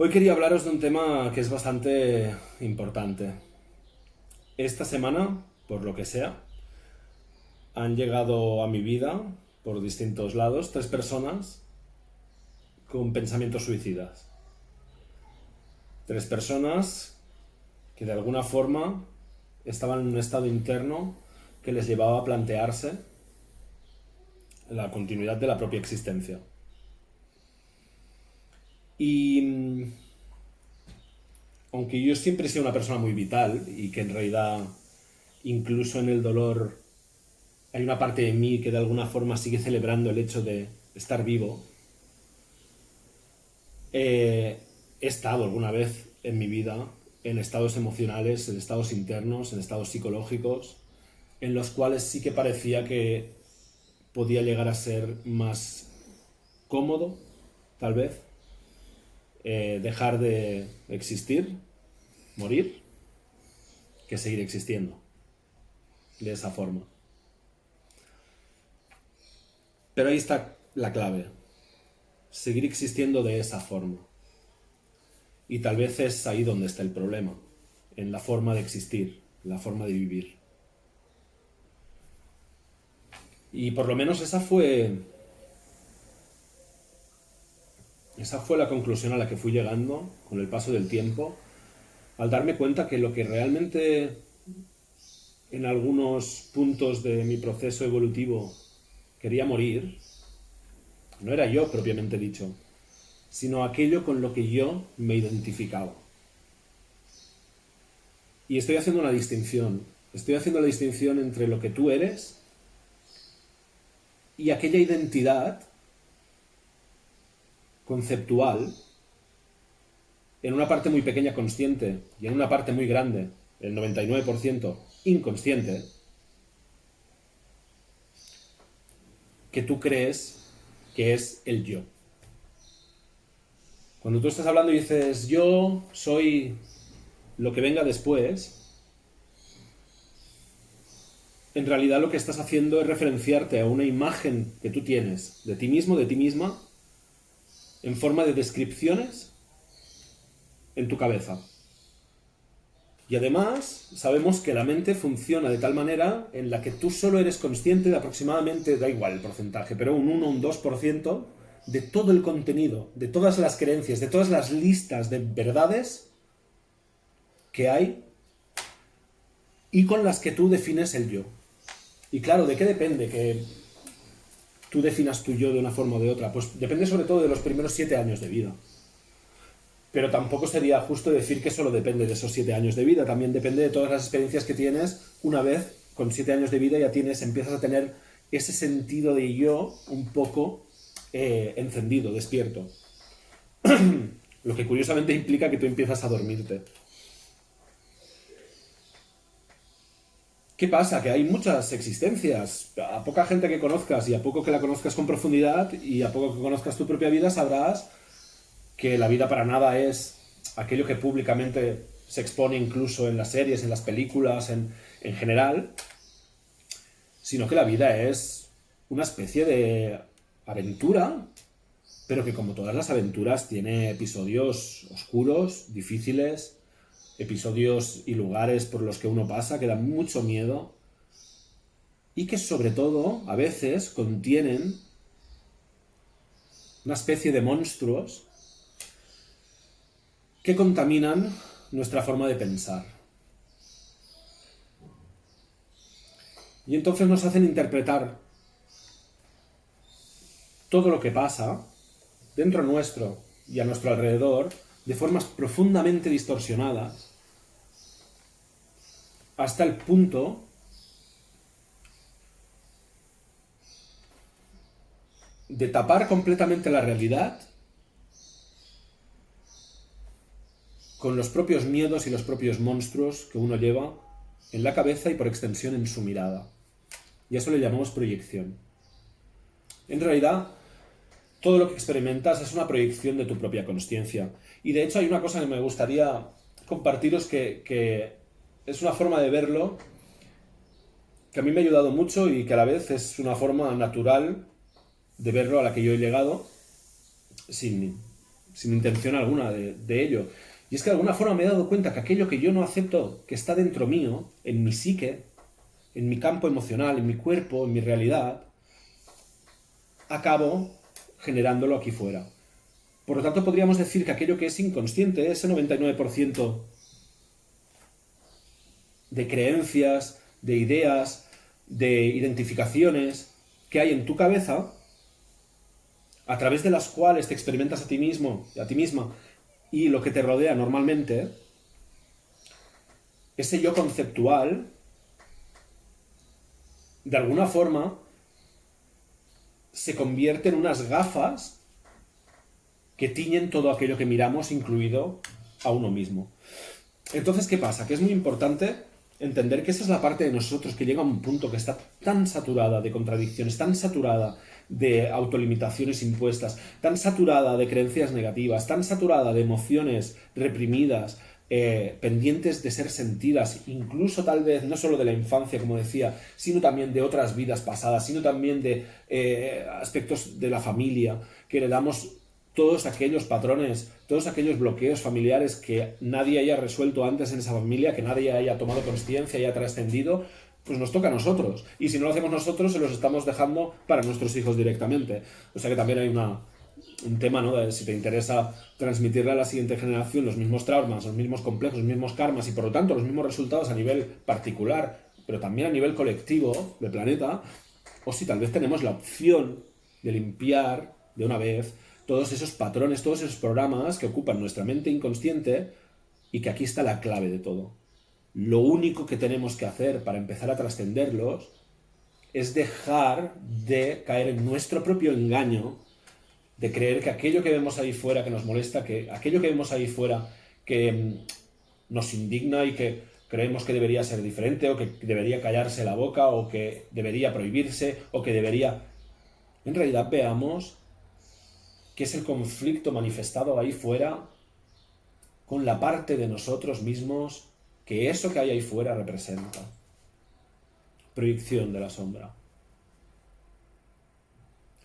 Hoy quería hablaros de un tema que es bastante importante. Esta semana, por lo que sea, han llegado a mi vida, por distintos lados, tres personas con pensamientos suicidas. Tres personas que de alguna forma estaban en un estado interno que les llevaba a plantearse la continuidad de la propia existencia. Y aunque yo siempre he sido una persona muy vital y que en realidad incluso en el dolor hay una parte de mí que de alguna forma sigue celebrando el hecho de estar vivo, he estado alguna vez en mi vida en estados emocionales, en estados internos, en estados psicológicos, en los cuales sí que parecía que podía llegar a ser más cómodo, tal vez, dejar de existir, morir, que seguir existiendo de esa forma. Pero ahí está la clave, seguir existiendo de esa forma. Y tal vez es ahí donde está el problema, en la forma de existir, la forma de vivir. Y por lo menos esa fue la conclusión a la que fui llegando con el paso del tiempo, al darme cuenta que lo que realmente en algunos puntos de mi proceso evolutivo quería morir, no era yo propiamente dicho, sino aquello con lo que yo me identificaba. Y estoy haciendo una distinción. Estoy haciendo la distinción entre lo que tú eres y aquella identidad conceptual, en una parte muy pequeña consciente y en una parte muy grande, el 99% inconsciente, que tú crees que es el yo. Cuando tú estás hablando y dices yo soy lo que venga después, en realidad lo que estás haciendo es referenciarte a una imagen que tú tienes de ti mismo, de ti misma, en forma de descripciones en tu cabeza. Y además sabemos que la mente funciona de tal manera en la que tú solo eres consciente de aproximadamente, da igual el porcentaje, pero un 1 o un 2% de todo el contenido, de todas las creencias, de todas las listas de verdades que hay y con las que tú defines el yo. Y claro, ¿de qué depende que tú definas tu yo de una forma o de otra? Pues depende sobre todo de los primeros 7 años de vida. Pero tampoco sería justo decir que solo depende de esos 7 años de vida, también depende de todas las experiencias que tienes. Una vez con 7 años de vida ya empiezas a tener ese sentido de yo un poco encendido, despierto. Lo que curiosamente implica que tú empiezas a dormirte. ¿Qué pasa? Que hay muchas existencias. A poca gente que conozcas y a poco que la conozcas con profundidad y a poco que conozcas tu propia vida sabrás que la vida para nada es aquello que públicamente se expone incluso en las series, en las películas, en general, sino que la vida es una especie de aventura, pero que como todas las aventuras tiene episodios oscuros, difíciles, episodios y lugares por los que uno pasa que dan mucho miedo y que sobre todo a veces contienen una especie de monstruos que contaminan nuestra forma de pensar. Y entonces nos hacen interpretar todo lo que pasa dentro nuestro y a nuestro alrededor de formas profundamente distorsionadas hasta el punto de tapar completamente la realidad con los propios miedos y los propios monstruos que uno lleva en la cabeza y por extensión en su mirada. Y a eso le llamamos proyección. En realidad, todo lo que experimentas es una proyección de tu propia consciencia. Y de hecho hay una cosa que me gustaría compartiros que es una forma de verlo que a mí me ha ayudado mucho y que a la vez es una forma natural de verlo a la que yo he llegado sin sin intención alguna de ello. Y es que de alguna forma me he dado cuenta que aquello que yo no acepto, que está dentro mío, en mi psique, en mi campo emocional, en mi cuerpo, en mi realidad, acabo generándolo aquí fuera. Por lo tanto, podríamos decir que aquello que es inconsciente, ese 99% de creencias, de ideas, de identificaciones que hay en tu cabeza, a través de las cuales te experimentas a ti mismo, a ti misma, y lo que te rodea normalmente, ese yo conceptual, de alguna forma, se convierte en unas gafas que tiñen todo aquello que miramos, incluido a uno mismo. Entonces, ¿qué pasa? Que es muy importante entender que esa es la parte de nosotros que llega a un punto que está tan saturada de contradicciones, tan saturada de autolimitaciones impuestas, tan saturada de creencias negativas, tan saturada de emociones reprimidas, pendientes de ser sentidas, incluso tal vez no solo de la infancia, como decía, sino también de otras vidas pasadas, sino también de aspectos de la familia, que heredamos todos aquellos patrones, todos aquellos bloqueos familiares que nadie haya resuelto antes en esa familia, que nadie haya tomado consciencia y haya trascendido, pues nos toca a nosotros. Y si no lo hacemos nosotros, se los estamos dejando para nuestros hijos directamente. O sea que también hay un tema, ¿no? De si te interesa transmitirle a la siguiente generación los mismos traumas, los mismos complejos, los mismos karmas y por lo tanto los mismos resultados a nivel particular, pero también a nivel colectivo del planeta, o si tal vez tenemos la opción de limpiar de una vez todos esos patrones, todos esos programas que ocupan nuestra mente inconsciente y que aquí está la clave de todo. Lo único que tenemos que hacer para empezar a trascenderlos es dejar de caer en nuestro propio engaño de creer que aquello que vemos ahí fuera que nos molesta, que aquello que vemos ahí fuera que nos indigna y que creemos que debería ser diferente o que debería callarse la boca o que debería prohibirse o que debería... En realidad veamos que es el conflicto manifestado ahí fuera con la parte de nosotros mismos que eso que hay ahí fuera representa. Proyección de la sombra.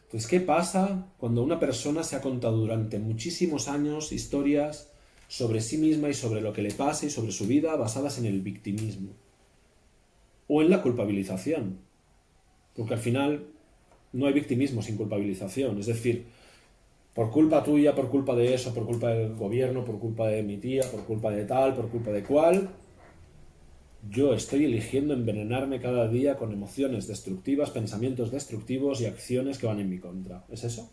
Entonces, ¿qué pasa cuando una persona se ha contado durante muchísimos años historias sobre sí misma y sobre lo que le pasa y sobre su vida basadas en el victimismo? O en la culpabilización. Porque al final no hay victimismo sin culpabilización. Es decir, por culpa tuya, por culpa de eso, por culpa del gobierno, por culpa de mi tía, por culpa de tal, por culpa de cual, yo estoy eligiendo envenenarme cada día con emociones destructivas, pensamientos destructivos y acciones que van en mi contra. ¿Es eso?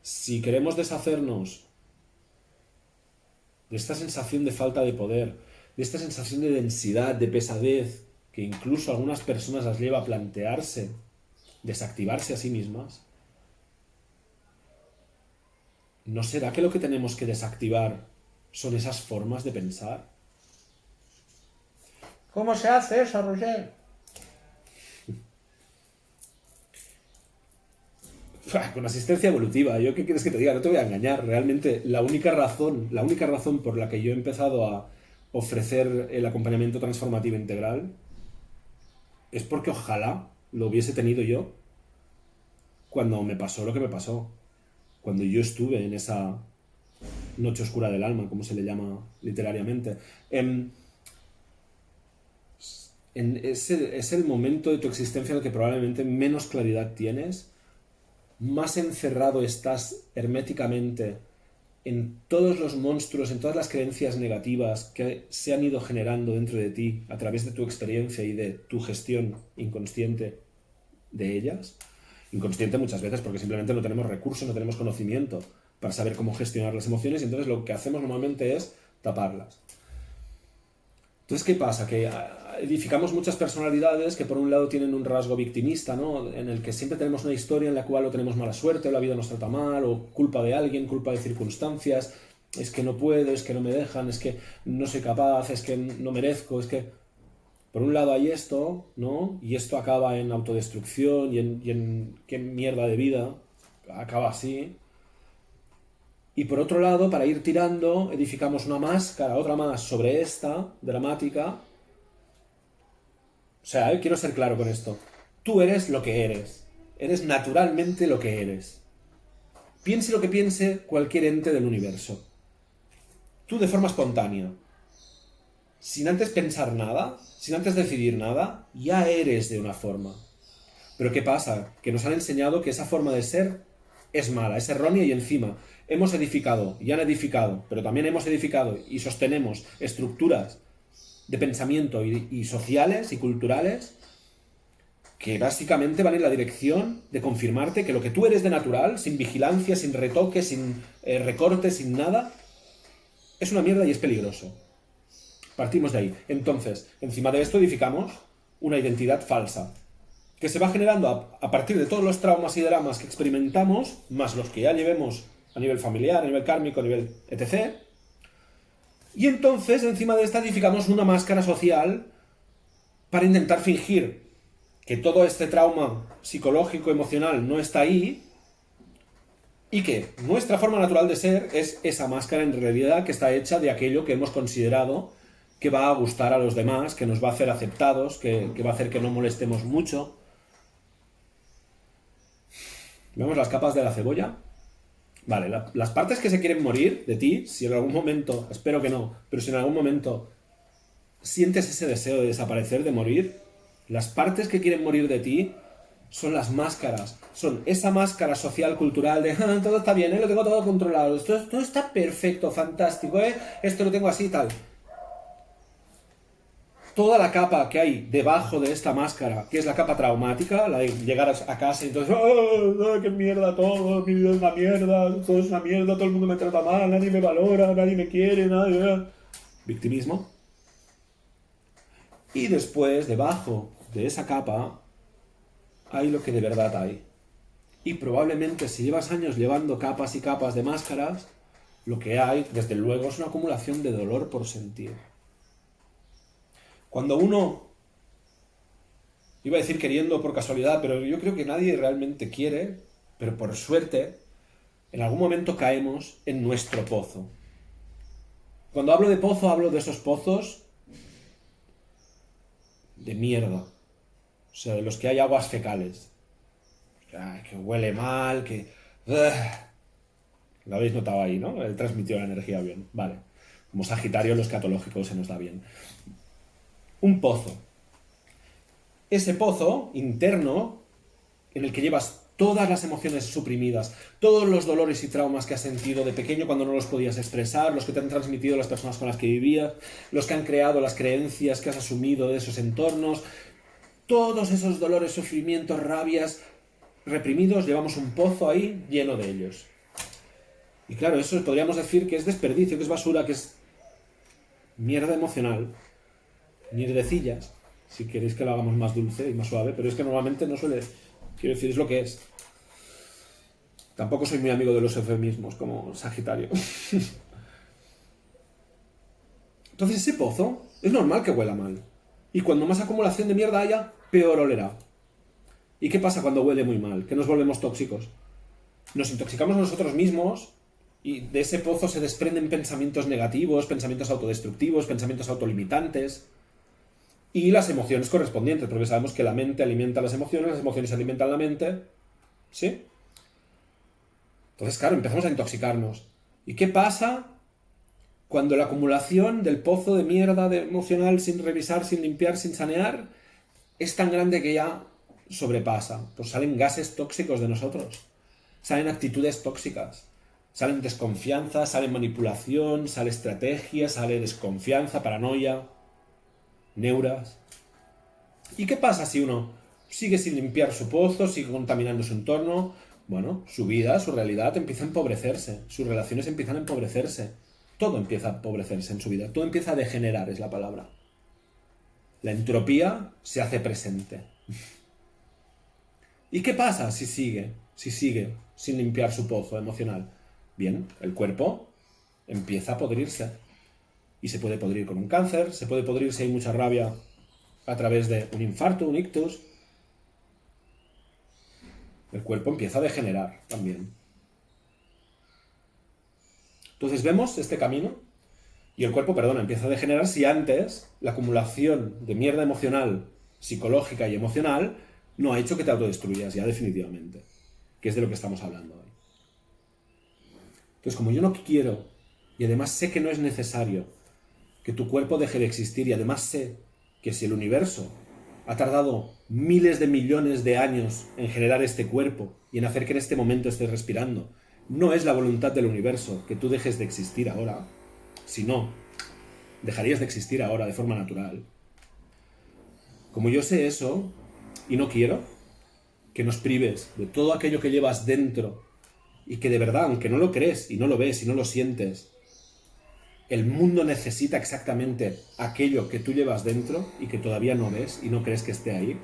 Si queremos deshacernos de esta sensación de falta de poder, de esta sensación de densidad, de pesadez, que incluso a algunas personas las lleva a plantearse desactivarse a sí mismas, ¿no será que lo que tenemos que desactivar son esas formas de pensar? ¿Cómo se hace eso, Roger? Con asistencia evolutiva. ¿Yo qué quieres que te diga? No te voy a engañar. Realmente la única razón por la que yo he empezado a ofrecer el acompañamiento transformativo integral es porque ojalá lo hubiese tenido yo cuando me pasó lo que me pasó. Cuando yo estuve en esa noche oscura del alma, como se le llama literariamente. Es el momento de tu existencia en el que probablemente menos claridad tienes, más encerrado estás herméticamente en todos los monstruos, en todas las creencias negativas que se han ido generando dentro de ti a través de tu experiencia y de tu gestión inconsciente de ellas. Inconsciente muchas veces porque simplemente no tenemos recursos, no tenemos conocimiento para saber cómo gestionar las emociones y entonces lo que hacemos normalmente es taparlas. Entonces, ¿qué pasa? Que edificamos muchas personalidades que por un lado tienen un rasgo victimista, ¿no? En el que siempre tenemos una historia en la cual o tenemos mala suerte, o la vida nos trata mal, o culpa de alguien, culpa de circunstancias, es que no puedo, es que no me dejan, es que no soy capaz, es que no merezco, es que... Por un lado hay esto, ¿no? Y esto acaba en autodestrucción y en qué mierda de vida, acaba así. Y por otro lado, para ir tirando, edificamos una máscara, otra más sobre esta, dramática. O sea, quiero ser claro con esto. Tú eres lo que eres. Eres naturalmente lo que eres. Piense lo que piense cualquier ente del universo. Tú de forma espontánea, sin antes pensar nada, sin antes decidir nada, ya eres de una forma. Pero ¿qué pasa? Que nos han enseñado que esa forma de ser es mala, es errónea y encima hemos edificado, y han edificado, pero también hemos edificado y sostenemos estructuras de pensamiento y sociales y culturales que básicamente van en la dirección de confirmarte que lo que tú eres de natural, sin vigilancia, sin retoque, sin recorte, sin nada, es una mierda y es peligroso. Partimos de ahí. Entonces, encima de esto edificamos una identidad falsa, que se va generando a partir de todos los traumas y dramas que experimentamos, más los que ya llevemos a nivel familiar, a nivel kármico, a nivel etc. Y entonces, encima de esta, edificamos una máscara social para intentar fingir que todo este trauma psicológico, emocional, no está ahí, y que nuestra forma natural de ser es esa máscara en realidad que está hecha de aquello que hemos considerado que va a gustar a los demás, que nos va a hacer aceptados, que va a hacer que no molestemos mucho. ¿Vemos las capas de la cebolla? Vale, las partes que se quieren morir de ti, si en algún momento, espero que no, pero si en algún momento sientes ese deseo de desaparecer, de morir, las partes que quieren morir de ti son las máscaras, son esa máscara social, cultural de todo está bien, lo tengo todo controlado, todo está perfecto, fantástico, esto lo tengo así y tal. Toda la capa que hay debajo de esta máscara, que es la capa traumática, la de llegar a casa y entonces, ¡oh, qué mierda todo! Mi vida es una mierda, todo es una mierda, todo el mundo me trata mal, nadie me valora, nadie me quiere, nadie... Victimismo. Y después, debajo de esa capa, hay lo que de verdad hay. Y probablemente si llevas años llevando capas y capas de máscaras, lo que hay, desde luego, es una acumulación de dolor por sentir. Cuando uno, iba a decir queriendo por casualidad, pero yo creo que nadie realmente quiere, pero por suerte, en algún momento caemos en nuestro pozo. Cuando hablo de pozo, hablo de esos pozos de mierda. O sea, de los que hay aguas fecales. Que huele mal, que... Lo habéis notado ahí, ¿no? Él transmitió la energía bien. Vale. Como Sagitario, lo escatológico se nos da bien. Un pozo. Ese pozo interno en el que llevas todas las emociones suprimidas, todos los dolores y traumas que has sentido de pequeño cuando no los podías expresar, los que te han transmitido las personas con las que vivías, los que han creado las creencias que has asumido de esos entornos, todos esos dolores, sufrimientos, rabias reprimidos, llevamos un pozo ahí lleno de ellos. Y claro, eso podríamos decir que es desperdicio, que es basura, que es mierda emocional. Mierdecillas, si queréis que lo hagamos más dulce y más suave, pero es que normalmente no suele, quiero decir, es lo que es. Tampoco soy muy amigo de los eufemismos como Sagitario. Entonces ese pozo es normal que huela mal, y cuando más acumulación de mierda haya, peor olerá. ¿Y qué pasa cuando huele muy mal? Que nos volvemos tóxicos. Nos intoxicamos nosotros mismos y de ese pozo se desprenden pensamientos negativos, pensamientos autodestructivos, pensamientos autolimitantes. Y las emociones correspondientes, porque sabemos que la mente alimenta las emociones alimentan la mente, ¿sí? Entonces, claro, empezamos a intoxicarnos. ¿Y qué pasa cuando la acumulación del pozo de mierda emocional sin revisar, sin limpiar, sin sanear, es tan grande que ya sobrepasa? Pues salen gases tóxicos de nosotros, salen actitudes tóxicas, salen desconfianza, sale manipulación, sale estrategia, sale desconfianza, paranoia... neuras. ¿Y qué pasa si uno sigue sin limpiar su pozo, sigue contaminando su entorno? Bueno, su vida, su realidad empieza a empobrecerse, sus relaciones empiezan a empobrecerse, todo empieza a empobrecerse en su vida, todo empieza a degenerar, es la palabra. La entropía se hace presente. ¿Y qué pasa si sigue sin limpiar su pozo emocional? Bien, el cuerpo empieza a podrirse. Y se puede podrir con un cáncer, se puede podrir si hay mucha rabia a través de un infarto, un ictus. El cuerpo empieza a degenerar también. Entonces vemos este camino y el cuerpo, empieza a degenerar si antes la acumulación de mierda emocional, psicológica y emocional no ha hecho que te autodestruyas ya definitivamente, que es de lo que estamos hablando hoy. Entonces, como yo no quiero, y además sé que no es necesario que tu cuerpo deje de existir, y además sé que si el universo ha tardado miles de millones de años en generar este cuerpo y en hacer que en este momento estés respirando, no es la voluntad del universo que tú dejes de existir ahora, si no, dejarías de existir ahora de forma natural. Como yo sé eso, y no quiero que nos prives de todo aquello que llevas dentro, y que de verdad, aunque no lo crees, y no lo ves, y no lo sientes, el mundo necesita exactamente aquello que tú llevas dentro, y que todavía no ves, y no crees que esté ahí,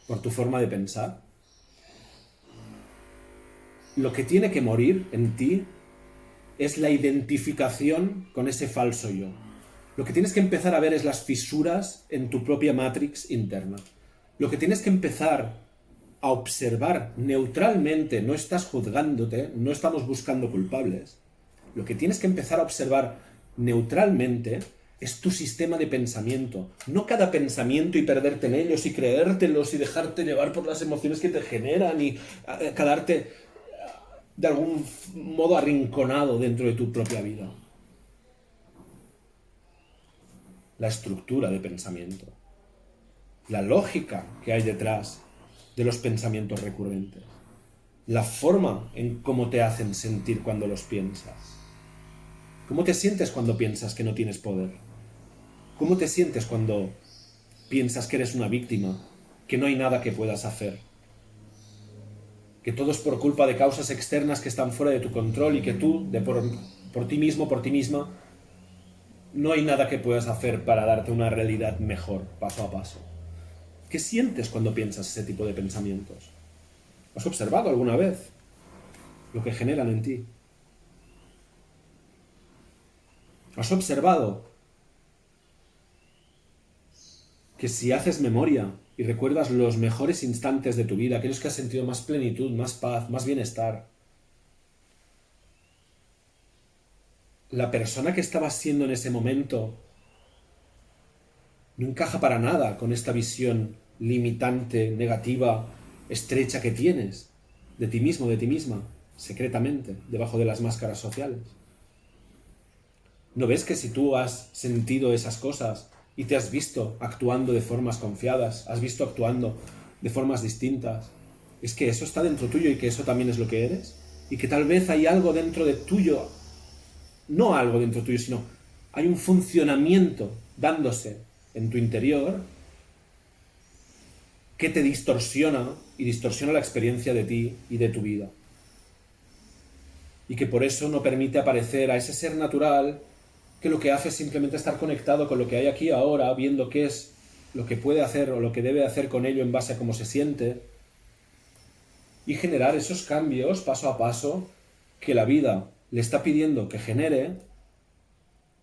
por tu forma de pensar. Lo que tiene que morir en ti es la identificación con ese falso yo. Lo que tienes que empezar a ver es las fisuras en tu propia matrix interna. Lo que tienes que empezar a observar neutralmente, no estás juzgándote, no estamos buscando culpables. Lo que tienes que empezar a observar neutralmente es tu sistema de pensamiento. No cada pensamiento y perderte en ellos y creértelos y dejarte llevar por las emociones que te generan y quedarte de algún modo arrinconado dentro de tu propia vida. La estructura de pensamiento, la lógica que hay detrás de los pensamientos recurrentes, la forma en cómo te hacen sentir cuando los piensas. ¿Cómo te sientes cuando piensas que no tienes poder? ¿Cómo te sientes cuando piensas que eres una víctima, que no hay nada que puedas hacer? Que todo es por culpa de causas externas que están fuera de tu control y que tú, por ti mismo, por ti misma, no hay nada que puedas hacer para darte una realidad mejor, paso a paso. ¿Qué sientes cuando piensas ese tipo de pensamientos? ¿Has observado alguna vez lo que generan en ti? ¿Has observado que si haces memoria y recuerdas los mejores instantes de tu vida, aquellos que has sentido más plenitud, más paz, más bienestar, la persona que estabas siendo en ese momento no encaja para nada con esta visión limitante, negativa, estrecha que tienes de ti mismo, de ti misma, secretamente, debajo de las máscaras sociales? ¿No ves que si tú has sentido esas cosas y te has visto actuando de formas confiadas, has visto actuando de formas distintas, es que eso está dentro tuyo y que eso también es lo que eres? Y que tal vez hay algo dentro de tuyo, no algo dentro tuyo, sino hay un funcionamiento dándose en tu interior que te distorsiona y distorsiona la experiencia de ti y de tu vida. Y que por eso no permite aparecer a ese ser natural que lo que hace es simplemente estar conectado con lo que hay aquí ahora, viendo qué es lo que puede hacer o lo que debe hacer con ello en base a cómo se siente, y generar esos cambios paso a paso que la vida le está pidiendo que genere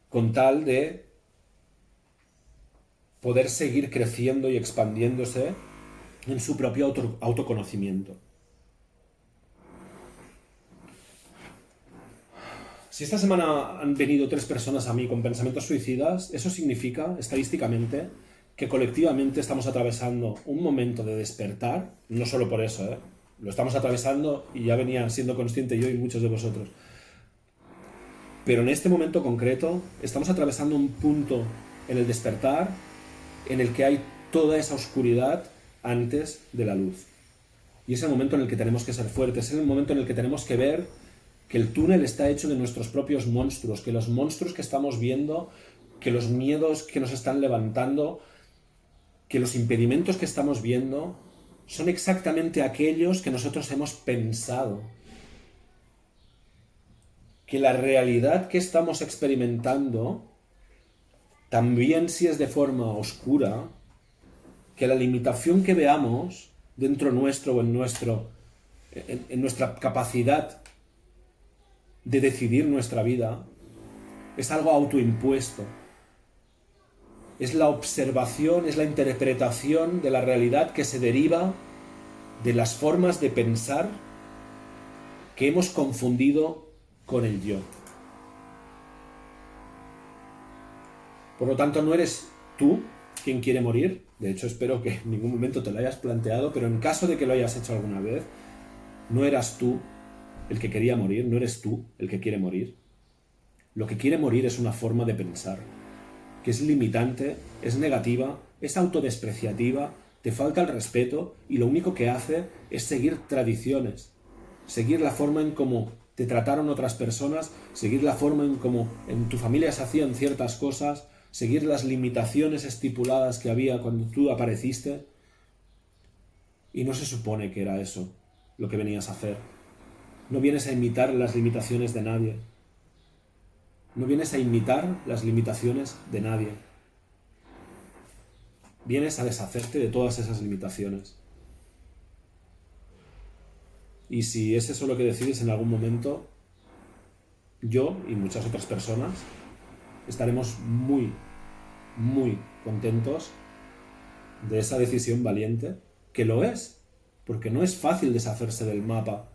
con tal de poder seguir creciendo y expandiéndose en su propio autoconocimiento. Si esta semana han venido 3 personas a mí con pensamientos suicidas, eso significa, estadísticamente, que colectivamente estamos atravesando un momento de despertar, no solo por eso, lo estamos atravesando y ya venía siendo consciente yo y muchos de vosotros. Pero en este momento concreto estamos atravesando un punto en el despertar en el que hay toda esa oscuridad antes de la luz. Y es el momento en el que tenemos que ser fuertes, es el momento en el que tenemos que ver que el túnel está hecho de nuestros propios monstruos, que los monstruos que estamos viendo, que los miedos que nos están levantando, que los impedimentos que estamos viendo son exactamente aquellos que nosotros hemos pensado. Que la realidad que estamos experimentando, también si es de forma oscura, que la limitación que veamos dentro nuestro o en nuestra capacidad de decidir nuestra vida, es algo autoimpuesto. Es la observación, es la interpretación de la realidad que se deriva de las formas de pensar que hemos confundido con el yo. Por lo tanto, no eres tú quien quiere morir, De hecho, espero que en ningún momento te lo hayas planteado, pero en caso de que lo hayas hecho alguna vez, no eras tú el que quería morir, no eres tú el que quiere morir. Lo que quiere morir es una forma de pensar, que es limitante, es negativa, es autodespreciativa, te falta el respeto y lo único que hace es seguir tradiciones, seguir la forma en cómo te trataron otras personas, seguir la forma en cómo en tu familia se hacían ciertas cosas, seguir las limitaciones estipuladas que había cuando tú apareciste. Y no se supone que era eso lo que venías a hacer. No vienes a imitar las limitaciones de nadie. No vienes a imitar las limitaciones de nadie. Vienes a deshacerte de todas esas limitaciones. Y si es eso lo que decides en algún momento, yo y muchas otras personas estaremos muy, muy contentos de esa decisión valiente, que lo es, porque no es fácil deshacerse del mapa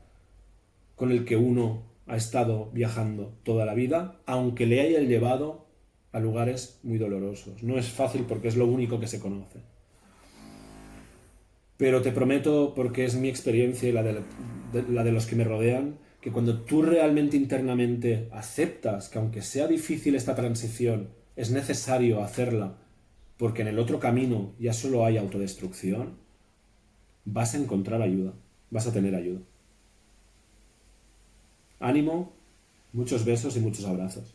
con el que uno ha estado viajando toda la vida, aunque le haya llevado a lugares muy dolorosos. No es fácil porque es lo único que se conoce. Pero te prometo, porque es mi experiencia y la de los que me rodean, que cuando tú realmente internamente aceptas que aunque sea difícil esta transición, es necesario hacerla, porque en el otro camino ya solo hay autodestrucción, vas a encontrar ayuda, vas a tener ayuda. Ánimo, muchos besos y muchos abrazos.